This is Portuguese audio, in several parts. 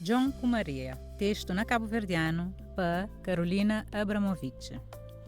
John com Maria. Texto na cabo-verdiano para Carolina Abramovich.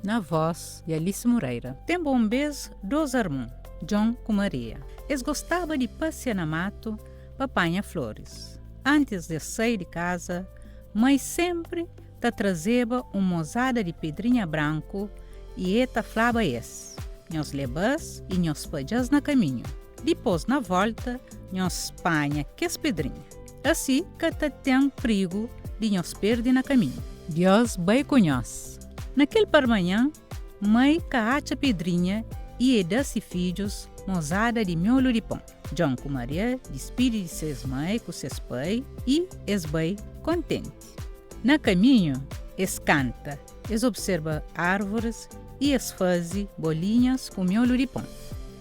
Na voz de Alice Moreira. Tem bom vez dois irmãos, John com Maria. Eles gostavam de passear na mato para apanhar flores. Antes de sair de casa, mãe sempre te trazia uma mozada de pedrinha branco e eta falava esse. Nós levas e nós pajas na caminho. Depois, na volta, nós panha que as pedrinhas. Assim que te tem perigo de nós perder na caminho. Deus vai com nós. Naquele par manhã, mãe caacha pedrinha e dá-se filhos mozada de miolo de pão. John com Maria despide de seus mães com seus pais e es bem contente. Na caminho, es canta, es observa árvores e es faz bolinhas com miolo de pão.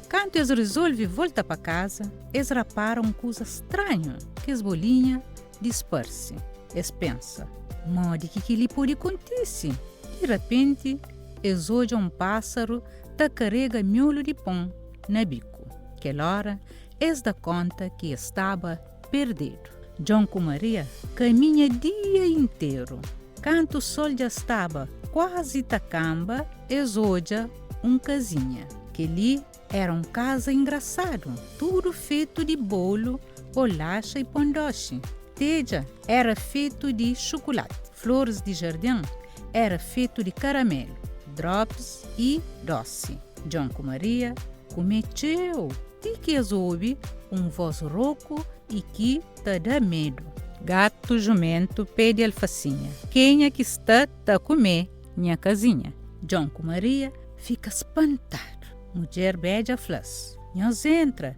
Quando eles resolvem voltar para casa, eles reparam coisa estranha, que as bolinhas dispersam. Eles pensam, mas o que lhe pode acontecer? De repente, eles olham um pássaro que carrega miolo de pão na bico. Aquela hora, eles dão conta que estava perdido. John com Maria caminha dia inteiro. Quando o sol já estava quase tacamba, eles olham uma casinha, que ali era uma casa engraçado, tudo feito de bolo, bolacha e pão doce. Teja era feito de chocolate. Flores de jardim era feito de caramelo, drops e doce. John com Maria comeu. E que eles ouvem voz rouco e que te dá medo. Gato jumento pede alfacinha. Quem é que está a comer minha casinha? John com Maria fica espantado. Mulher beija flas. Nós entra,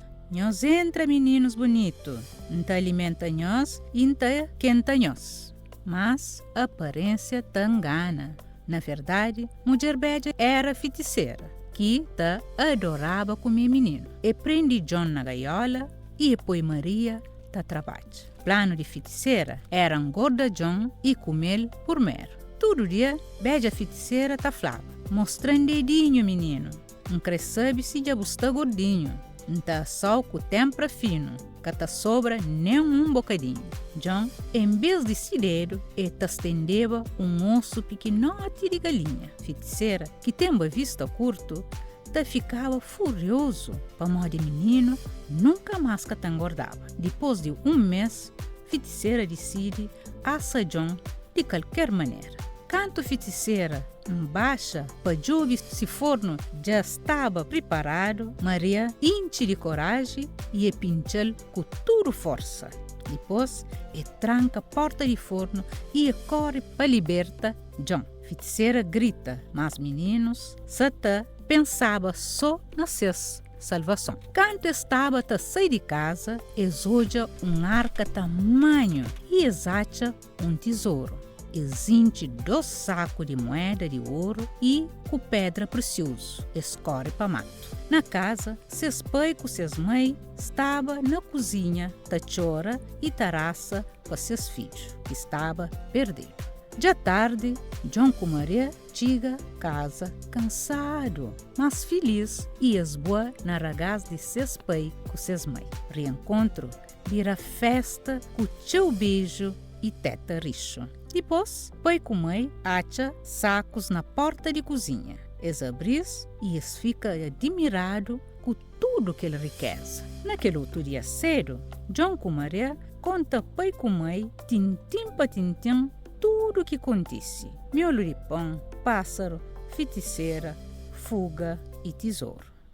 meninos bonitos. Não alimenta nós e não quenta nós. Mas a aparência te engana. Na verdade, mulher beija era feiticeira, que te adorava comer menino. E prende John na gaiola e põe Maria te trabalha. Plano de feiticeira era engordar John e comer por mer. Todo dia, beija feiticeira te falava, mostrando dedinho, menino. Não cresce se já está gordinho. Não tá só com o tempra fino, que te sobra nem um bocadinho. John, em vez de se dedo, te estendeva osso pequenote de galinha. Feiticeira, que tem uma vista curto, te ficava furioso. Para modo de menino, nunca mais que te engordava. Depois de um mês, feiticeira decide assar John de qualquer maneira. Quando feiticeira baixa para ver se o forno já estava preparado, Maria enche de coragem e pincha-lo com toda força. Depois, tranca a porta do forno e corre para libertar John. Feiticeira grita, mas meninos, Satã pensava só na sua salvação. Quando estava a sair de casa, eles olham arca tamanho e acham um tesouro. Eles enchem 2 sacos de moeda de ouro e com pedra preciosa. Eles correm para mato. Na casa, seus pais com seus mães estavam na cozinha, chora e taraça para seus filhos, que estava perdido. Já tarde, John com Maria chega a casa cansado, mas feliz e esboa na ragaz de seus pais com seus mães. Reencontro vira festa com teu beijo e teta richo. Depois, pai com mãe acha sacos na porta de cozinha. Eles abrem e eles ficam admirados com tudo que ele riqueza. Naquele outro dia cedo, John com Maria conta pai com mãe, tintim para tintim, tudo o que acontece. Miolo de pão, pássaro, feiticeira, fuga e tesouro.